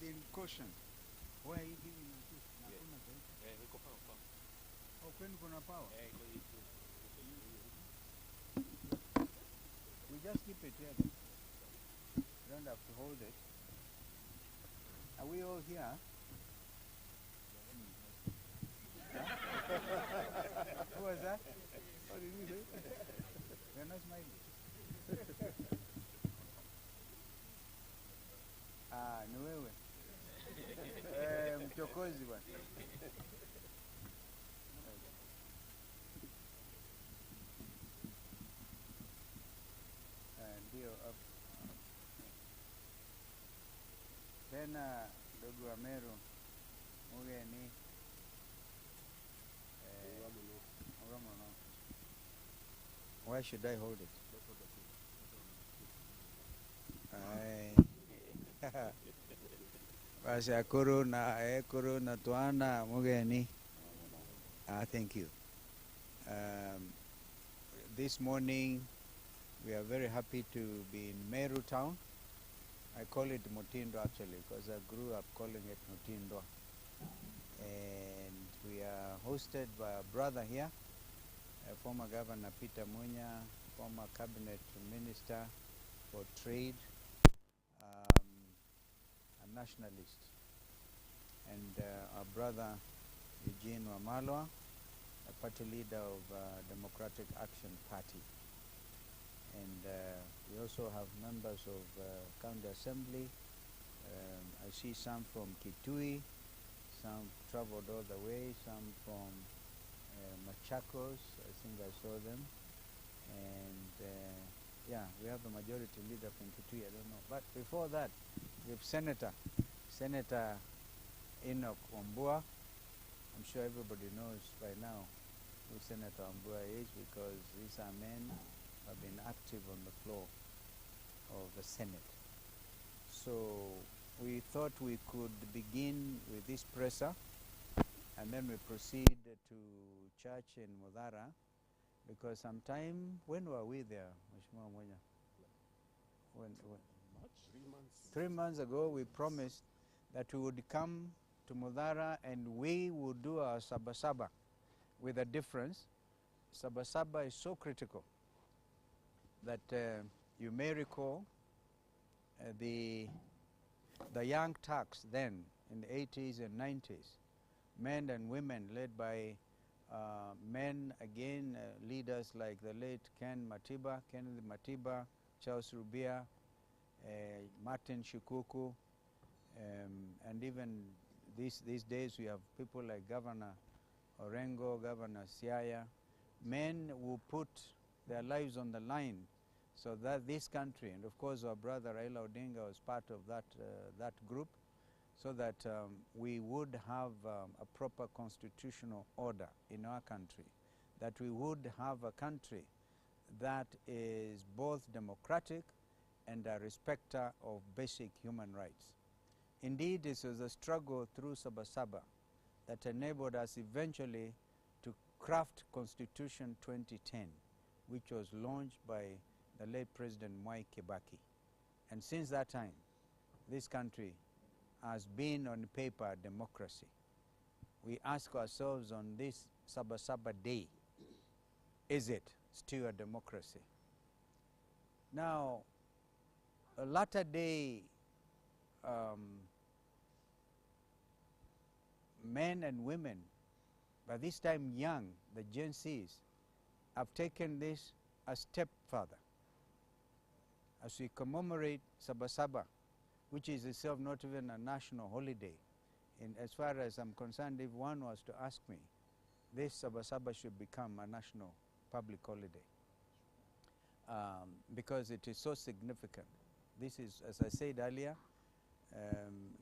in caution. Why are you giving us this? Hakuna zaidi. Oh, kwenu kuna power? We just keep it here then. We don't have to hold it. Are we all here? Who was that? What did you say? You're not smiling. Ah, ni wewe. Mchokozi bwana. Ndio. Tena ndugu wa Meru, mugeni Uramono. Why should I hold it? Basi akuru na tuana mugeni. Thank you. This morning we are very happy to be in Meru town. I call it Mutindo actually because I grew up calling it Mutindo. And we are hosted by a brother here, former Governor Peter Munya, former Cabinet Minister for Trade, a nationalist, and our brother Eugene Wamalwa, a party leader of Democratic Action Party. And we also have members of County Assembly. I see some from Kitui, some traveled all the way, some from Machakos, I think I saw them. And yeah, we have a majority leader from Kitui, I don't know. But before that, we have Senator Enoch Wambua. I'm sure everybody knows by now who Senator Wambua is because these are men who have been active on the floor of the Senate. So we thought we could begin with this presser and then we proceed to church in Mudhara because sometime, when were we there, Mheshimiwa Mwenya? When? 3 months ago we promised that we would come to Mudhara and we would do our Saba with a difference. Saba is so critical that you may recall the young Turks then in the 80s and 90s, men and women led by men again, leaders like the late Kennedy Matiba, Charles Rubia, Martin Shikuku, and even these days we have people like Governor Orengo, Governor Siaya, men who put their lives on the line so that this country, and of course our brother Raila Odinga was part of that group, so that we would have a proper constitutional order in our country, that we would have a country that is both democratic and a respecter of basic human rights. Indeed, this was a struggle through Saba that enabled us eventually to craft Constitution 2010, which was launched by the late President Mwai Kibaki. And since that time, this country has been on paper democracy. We ask ourselves on this Saba Day, is it still a democracy? Now, a latter day men and women, by this time young, the Gen Zs, have taken this a step further. As we commemorate Saba, which is itself not even a national holiday, and as far as I'm concerned, if one was to ask me, this Saba should become a national public holiday because it is so significant. This is, as I said earlier,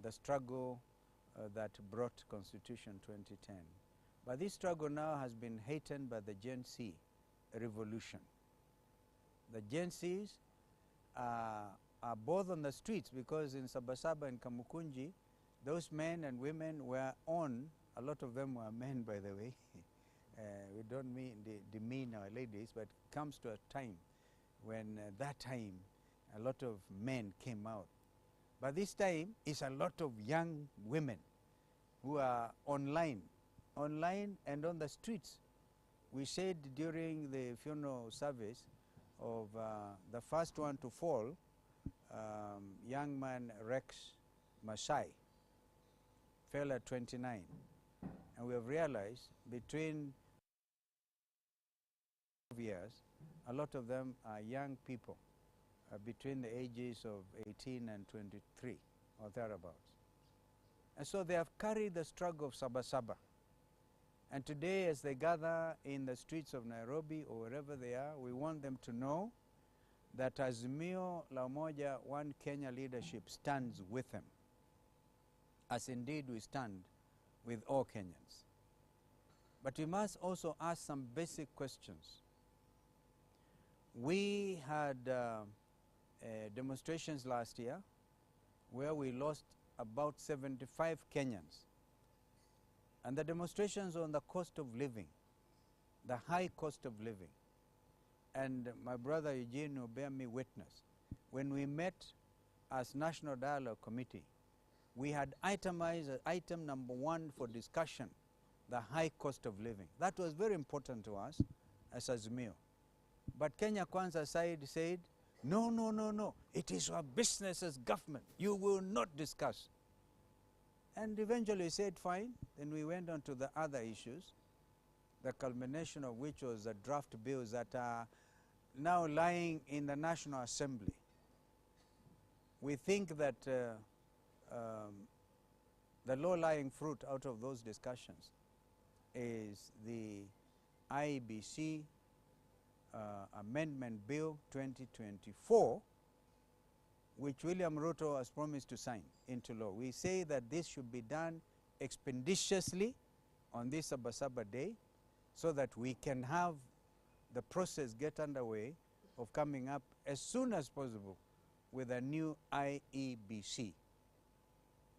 the struggle that brought Constitution 2010. But this struggle now has been heightened by the Gen Z revolution. The Gen Zs are both on the streets because in Saba and Kamukunji, those men and women were on, a lot of them were men by the way, we don't demean our ladies, but it comes to a time when that time a lot of men came out But this time, it's a lot of young women who are online and on the streets. We said during the funeral service of the first one to fall, young man Rex Masai, fell at 29. And we have realized between years, a lot of them are young people between the ages of 18 and 23 or thereabouts. And so they have carried the struggle of Saba. And today, as they gather in the streets of Nairobi or wherever they are, we want them to know that Azimio la Umoja One Kenya leadership stands with them, as indeed we stand with all Kenyans. But we must also ask some basic questions. We had demonstrations last year where we lost about 75 Kenyans. And the demonstrations on the cost of living, the high cost of living. And my brother Eugene will bear me witness. When we met as National Dialogue Committee, we had itemized as item number 1 for discussion, the high cost of living. That was very important to us as Azimio. But Kenya Kwanza side said, no, it is our business as government. You will not discuss. And eventually we said, fine. Then we went on to the other issues, the culmination of which was the draft bills that are now lying in the National Assembly. We think that the low-lying fruit out of those discussions is the IEBC Amendment Bill 2024, which William Ruto has promised to sign into law. We say that this should be done expeditiously on this Saba Day so that we can have the process get underway of coming up as soon as possible with a new IEBC.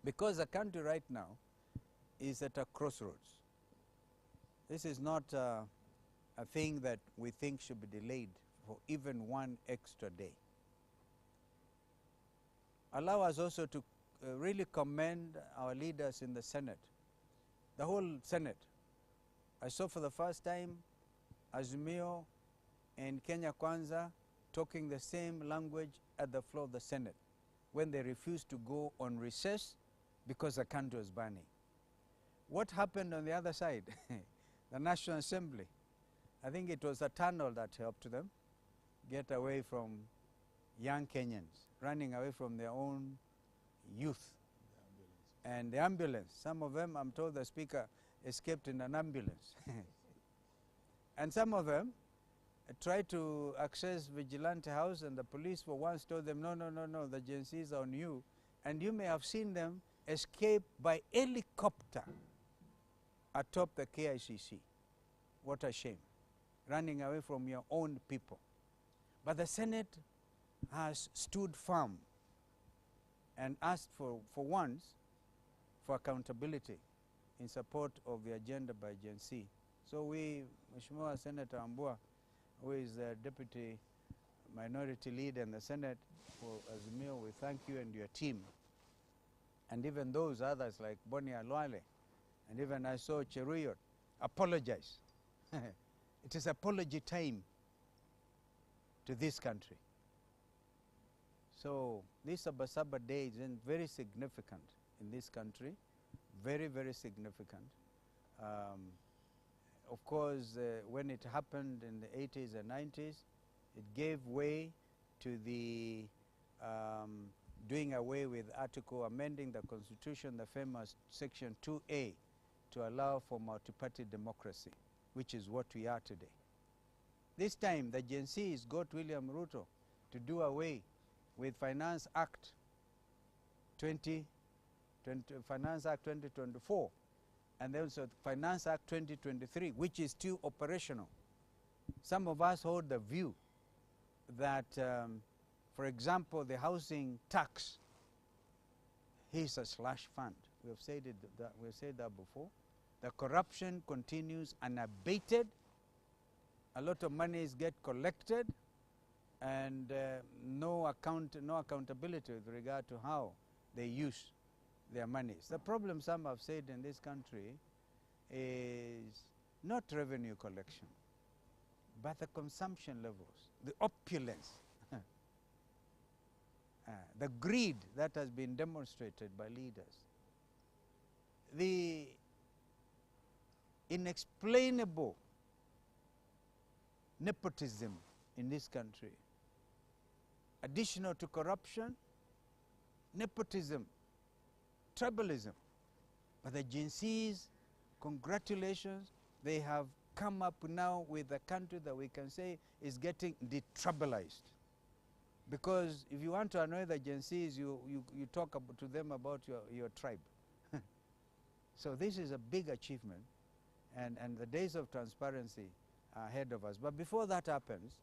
Because the country right now is at a crossroads. This is not a thing that we think should be delayed for even one extra day. Allow us also to really commend our leaders in the Senate, the whole Senate. I saw for the first time Azimio and Kenya Kwanza talking the same language at the floor of the Senate when they refused to go on recess because the country was burning. What happened on the other side? The National Assembly. I think it was a tunnel that helped them get away from young Kenyans, running away from their own youth. And the ambulance, some of them, I'm told the speaker, escaped in an ambulance. And some of them tried to access Vigilante House, and the police for once told them, no, the Gen Zs are on you. And you may have seen them escape by helicopter atop the KICC. What a shame, running away from your own people. But the Senate has stood firm and asked for once for accountability in support of the agenda by Gen Z. So we, Mheshimiwa Senator Ambua, who is the Deputy Minority Leader in the Senate for Azimio, we thank you and your team. And even those others like Boni Alwale, and even I saw Cheruyot, apologize. It is apology time to this country. So this Saba Day is very significant in this country, very, very significant. Of course, when it happened in the 80s and 90s, it gave way to the doing away with amending the Constitution, the famous Section 2A, to allow for multi-party democracy, which is what we are today. This time, the Gen Zs got William Ruto to do away with Finance Act 2024, and then also Finance Act 2023, which is still operational. Some of us hold the view that, for example, the housing tax is a slush fund. We have said that before. The corruption continues unabated. A lot of monies get collected, and no accountability with regard to how they use their monies. The problem, some have said, in this country is not revenue collection, but the consumption levels, the opulence, the greed that has been demonstrated by leaders, the inexplainable nepotism in this country. Additional to corruption, nepotism, tribalism. But the Gen Zs, congratulations, they have come up now with a country that we can say is getting detribalized. Because if you want to annoy the Gen Zs, you talk to them about your tribe. So this is a big achievement, and the days of transparency are ahead of us. But before that happens,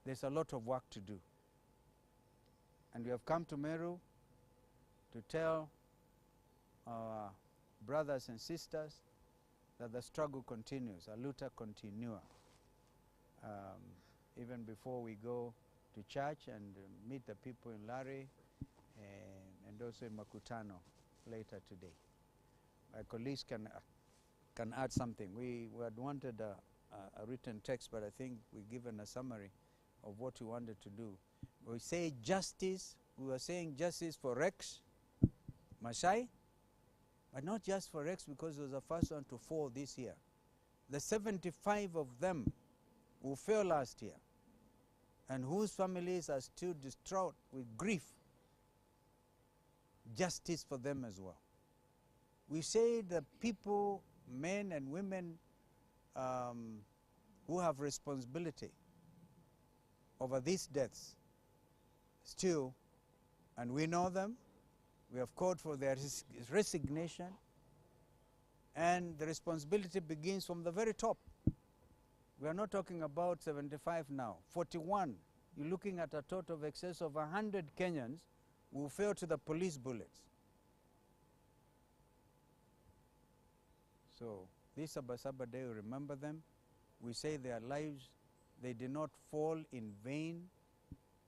there's a lot of work to do. And we have come to Meru to tell our brothers and sisters that the struggle continues, a luta continua. Even before we go to church and meet the people in Lari and also in Makutano later today. My colleagues can add something. We had wanted a written text, but I think we've given a summary of what we wanted to do. We say justice, we were saying justice for Rex, Masai, but not just for Rex, because it was the first one to fall this year. The 75 of them who fell last year and whose families are still distraught with grief, justice for them as well. We say the people, men and women who have responsibility over these deaths still, and we know them, we have called for their resignation, and the responsibility begins from the very top. We are not talking about 75 now, 41. You're looking at a total of excess of 100 Kenyans who fell to the police bullets. So this Saba Day, we remember them. We say their lives, they did not fall in vain.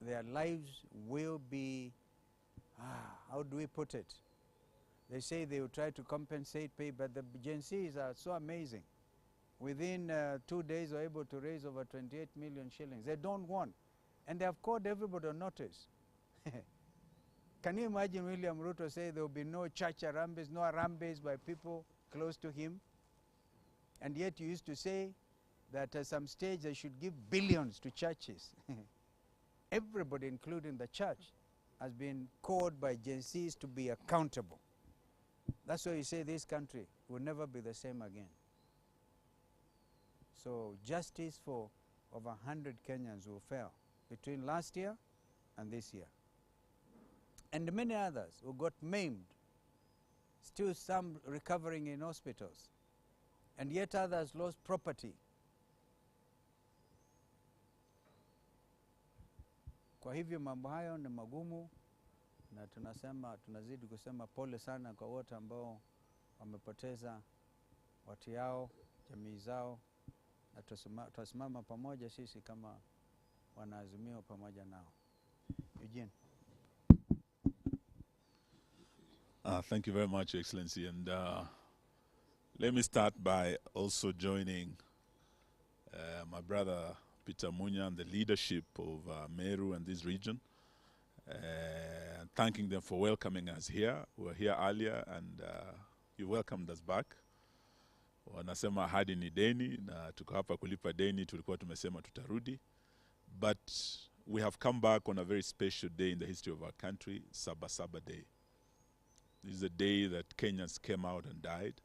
Their lives will be, how do we put it? They say they will try to compensate, pay, but the Gen Zs are so amazing. Within 2 days, they were able to raise over 28 million shillings. They don't want. And they have called everybody on notice. Can you imagine William Ruto say there will be no church Harambes, no Harambes by people close to him? And yet you used to say that at some stage they should give billions to churches. Everybody, including the church, has been called by Gen Zs to be accountable. That's why you say this country will never be the same again. So justice for over 100 Kenyans who fell between last year and this year. And many others who got maimed, still some recovering in hospitals, and yet others lost property. Kwa hivyo mambo hayo ni magumu, na tunazidi kusema pole sana kwa wote ambao wamepoteza watu yao, jamii zao, na tutasimama pamoja sisi kama wanaazimio pamoja nao. Eugene. Thank you very much, Your Excellency. And let me start by also joining my brother Peter Munya and the leadership of Meru and this region, thanking them for welcoming us here. We were here earlier and you welcomed us back. Wanasema ahadi ni deni, na tuko hapa kulipa deni, tulikuwa tumesema tutarudi. But we have come back on a very special day in the history of our country, Saba Day. This is a day that Kenyans came out and died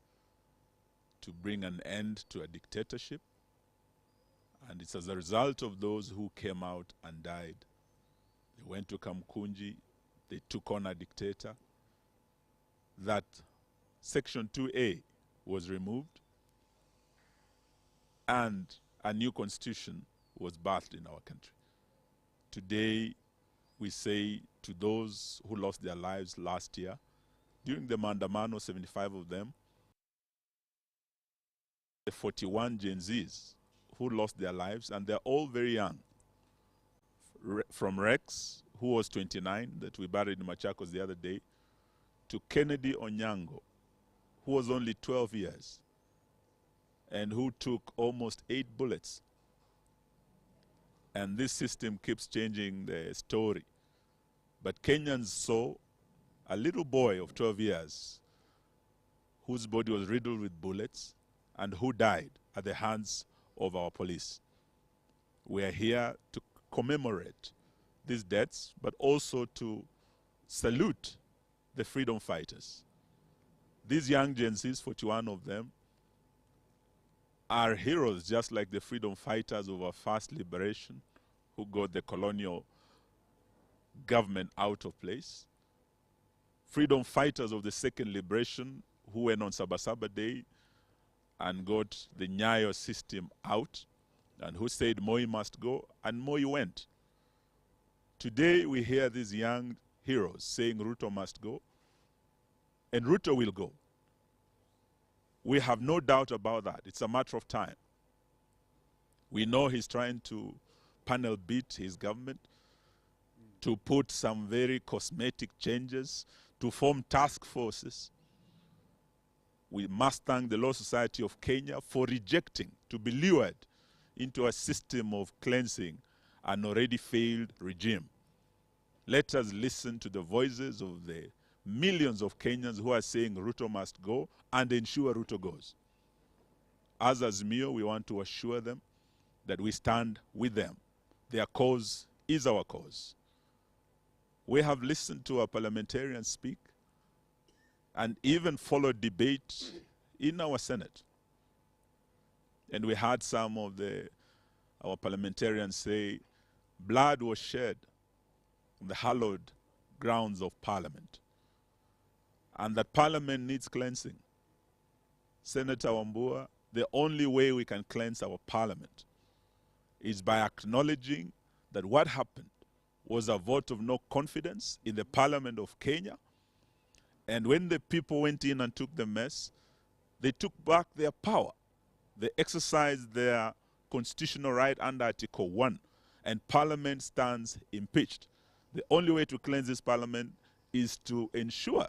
to bring an end to a dictatorship. And it's as a result of those who came out and died. They went to Kamkunji, they took on a dictator, that Section 2A was removed and a new constitution was birthed in our country. Today, we say to those who lost their lives last year, during the Maandamano, 75 of them, the 41 Gen Zs who lost their lives, and they're all very young. From Rex, who was 29, that we buried in Machakos the other day, to Kennedy Onyango, who was only 12 years and who took almost 8 bullets. And this system keeps changing the story. But Kenyans saw a little boy of 12 years whose body was riddled with bullets and who died at the hands of our police. We are here to commemorate these deaths, but also to salute the freedom fighters. These young Gen Zs, 41 of them, are heroes just like the freedom fighters of our first liberation who got the colonial government out of place. Freedom fighters of the second liberation who went on Saba Day and got the Nyayo system out and who said Moi must go, and Moi went. Today we hear these young heroes saying Ruto must go, and Ruto will go. We have no doubt about that. It's a matter of time. We know he's trying to panel beat his government, to put some very cosmetic changes, to form task forces. We must thank the Law Society of Kenya for rejecting to be lured into a system of cleansing an already failed regime. Let us listen to the voices of the millions of Kenyans who are saying Ruto must go and ensure Ruto goes. As Azimio, we want to assure them that we stand with them. Their cause is our cause. We have listened to our parliamentarians speak and even followed debate in our Senate. And we had some of our parliamentarians say, blood was shed on the hallowed grounds of Parliament, and that Parliament needs cleansing. Senator Wambua, the only way we can cleanse our Parliament is by acknowledging that what happened was a vote of no confidence in the Parliament of Kenya. And when the people went in and took the mess, they took back their power. They exercised their constitutional right under Article 1, and Parliament stands impeached. The only way to cleanse this Parliament is to ensure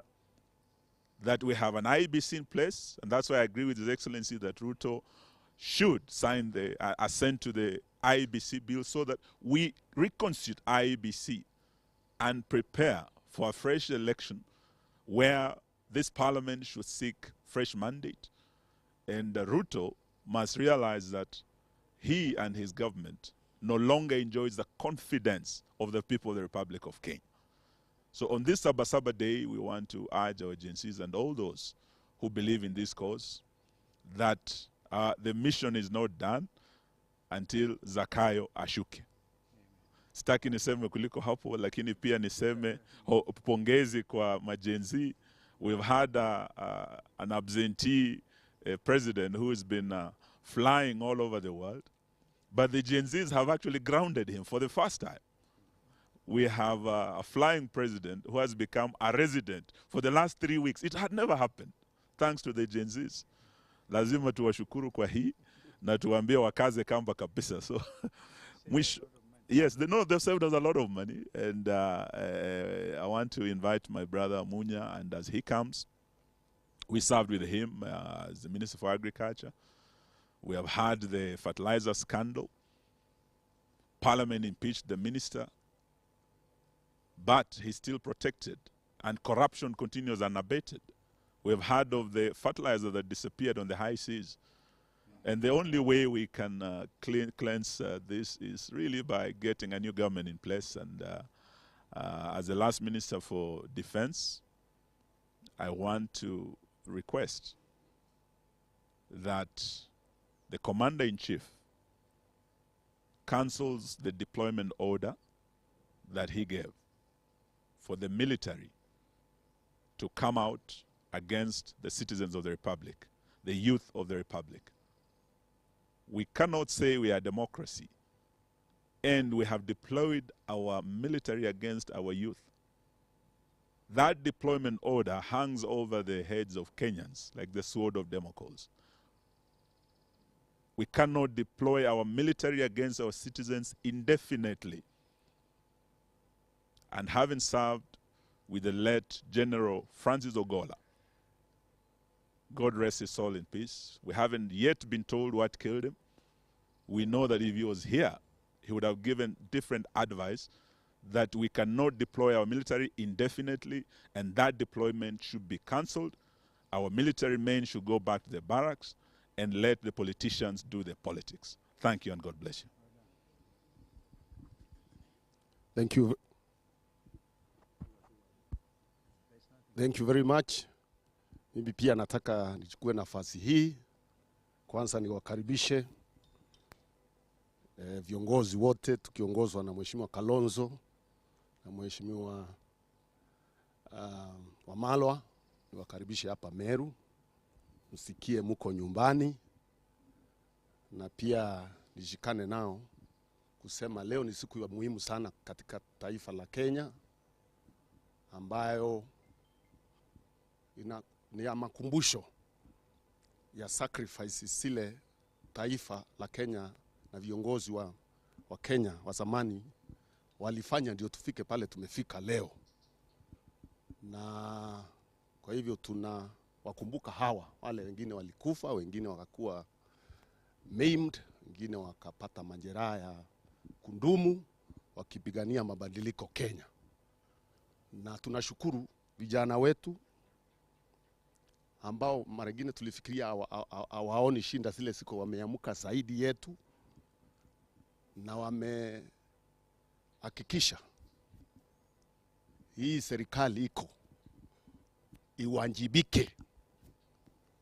that we have an IEBC in place, and that's why I agree with His Excellency that Ruto should sign assent to the IEBC bill so that we reconstitute IEBC and prepare for a fresh election where this Parliament should seek fresh mandate. And Ruto must realize that he and his government no longer enjoys the confidence of the people of the Republic of Kenya. So on this Saba Day, we want to urge our agencies and all those who believe in this cause that the mission is not done until Zakayo ashuke. Sitaki niseme kuliko hapo, lakini pia niseme pongezi kwa majenzi. We've had an absentee president who has been flying all over the world, but the Gen Zs have actually grounded him for the first time. We have a flying president who has become a resident for the last 3 weeks. It had never happened, thanks to the Gen Zs. Lazima tuwashukuru kwa hii na tuambie wakaze kamba kabisa. So, yes, they've saved us a lot of money, and I want to invite my brother Munya, and as he comes, we served with him as the Minister for Agriculture. We have had the fertilizer scandal. Parliament impeached the minister, but he's still protected, and corruption continues unabated. We have heard of the fertilizer that disappeared on the high seas. And the only way we can cleanse this is really by getting a new government in place. And as the last Minister for Defense, I want to request that the Commander-in-Chief cancels the deployment order that he gave for the military to come out against the citizens of the Republic, the youth of the Republic. We cannot say we are a democracy and we have deployed our military against our youth. That deployment order hangs over the heads of Kenyans like the sword of Damocles. We cannot deploy our military against our citizens indefinitely. and having served with the late General Francis Ogola, God rest his soul in peace. We haven't yet been told what killed him. We know that if he was here, he would have given different advice that we cannot deploy our military indefinitely, and that deployment should be cancelled. Our military men should go back to their barracks and let the politicians do their politics. Thank you, and God bless you. Thank you. Thank you very much. Mimi pia nataka nichukue nafasi hii kwanza niwakaribishe viongozi wote tukiongozwa na Mheshimiwa Kalonzo na Mheshimiwa Wamalwa. Niwakaribishe hapa Meru, msikie muko nyumbani, na pia nishikane nao kusema leo ni siku ya muhimu sana katika taifa la Kenya, ambayo ni ya makumbusho ya sacrifices zile taifa la Kenya na viongozi wa Kenya wa zamani walifanya ndio tufike pale tumefika leo. Na kwa hivyo tunawakumbuka hawa, wale wengine walikufa, wengine wakakuwa maimed, wengine wakapata majeraha ya kundumu wakipigania mabadiliko Kenya. Na tunashukuru vijana wetu ambao mara nyingine tulifikiria hawaoni shinda zile siku, wameamuka zaidi yetu na wamehakikisha hii serikali iko iwajibike.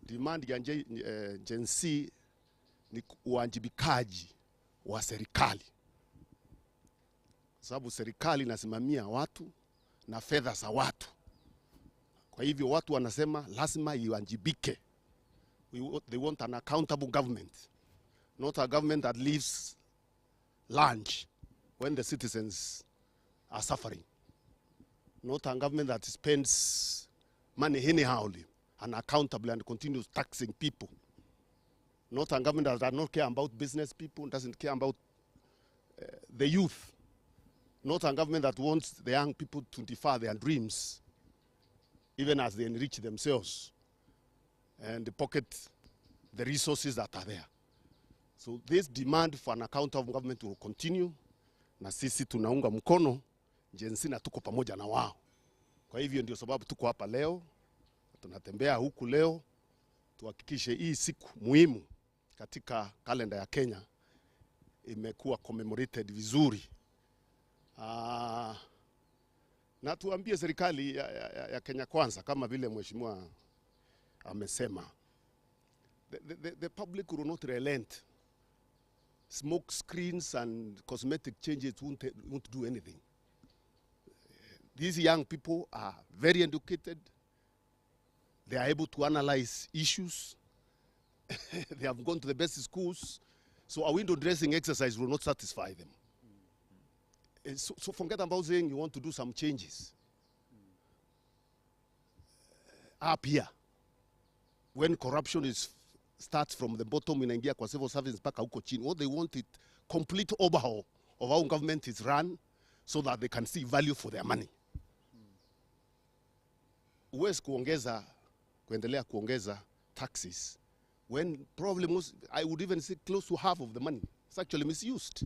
Demand ya Gen Z ni uwajibikaji wa serikali, sababu serikali inasimamia watu na fedha za watu. Kwa hivyo watu wanasema lazima iwajibike. They want an accountable government, not a government that leaves lunch when the citizens are suffering, not a government that spends money anyhowly, unaccountably, and continues taxing people, not a government that does not care about business people, doesn't care about the youth, not a government that wants the young people to defer their dreams even as they enrich themselves and pocket the resources that are there. So this demand for an accountable government will continue, na sisi tunaunga mkono Gen Z na tuko pamoja na wao. Kwa hivyo ndio sababu tuko hapa leo, tunatembea huku leo, tuhakikishe hii siku muhimu katika kalenda ya Kenya imekuwa commemorated vizuri. Na tuambie serikali ya Kenya kwanza, kama vile mheshimiwa amesema, the public will not relent. Smoke screens and cosmetic changes won't do anything. These young people are very educated. They are able to analyze issues. They have gone to the best schools. So a window dressing exercise will not satisfy them. So forget about saying you want to do some changes. Up here, when corruption starts from the bottom inaingia kwa civil service mpaka huko chini, what they want is complete overhaul of how government is run so that they can see value for their money. Uwezi kuendelea kuongeza taxes when probably I would even say close to half of the money is actually misused.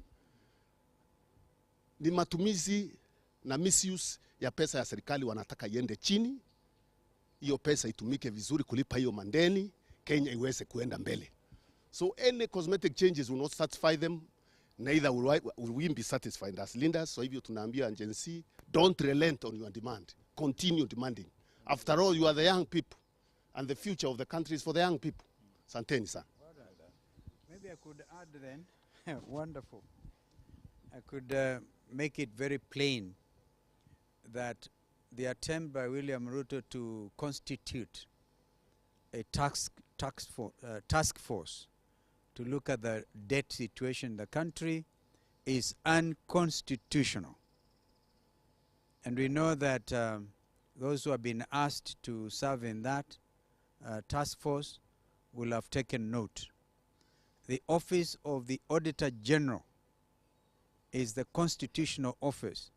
Ni matumizi na misuse ya pesa ya serikali wanataka iende chini, hiyo pesa itumike vizuri kulipa hiyo mandeni, Kenya iweze kuenda mbele. So any cosmetic changes will not satisfy them, neither will we be satisfied as leaders. So hivyo tunaambia Gen Z, don't relent on your demand, continue demanding. After all, you are the young people, and the future of the country is for the young people. Santeni sana. Maybe I could add then, wonderful. I could make it very plain that the attempt by William Ruto to constitute a task force to look at the debt situation in the country is unconstitutional. And we know that those who have been asked to serve in that task force will have taken note. The office of the Auditor General is the constitutional office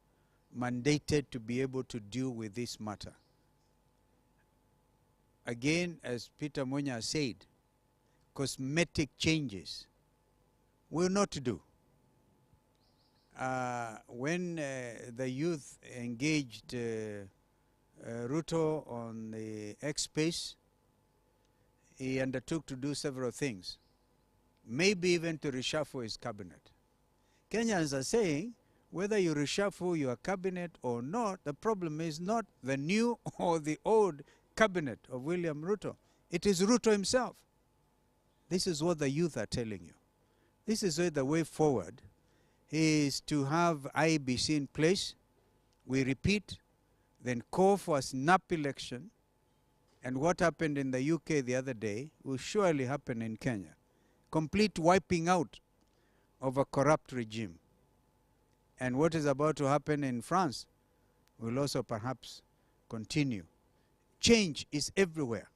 mandated to be able to deal with this matter. Again, as Peter Munya said, cosmetic changes will not do. When the youth engaged Ruto on the X Space, he undertook to do several things, maybe even to reshuffle his cabinet. Kenyans are saying, whether you reshuffle your cabinet or not, the problem is not the new or the old cabinet of William Ruto. It is Ruto himself. This is what the youth are telling you. This is where the way forward is to have IEBC in place. We repeat, then call for a snap election. And what happened in the UK the other day will surely happen in Kenya. Complete wiping out of a corrupt regime. And what is about to happen in France will also perhaps continue. Change is everywhere.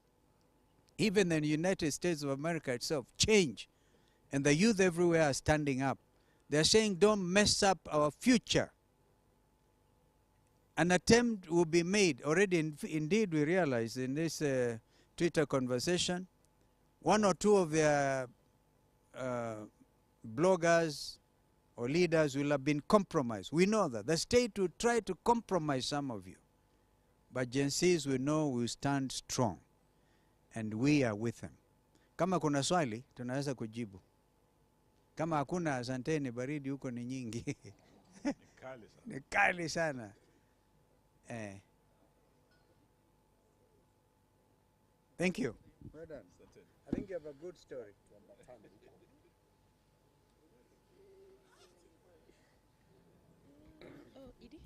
Even in the United States of America itself, change. And the youth everywhere are standing up. They're saying, don't mess up our future. An attempt will be made. Already, indeed, we realize in this Twitter conversation, one or two of their bloggers or leaders will have been compromised. We know that. The state will try to compromise some of you. But Gen Zs we know will stand strong. And we are with them. Kama kuna swali, tunaweza kujibu. Kama hakuna, asanteni, baridi huko ni nyingi. Ni kali sana. Thank you. Well done. I think you have a good story. Oh, Edie?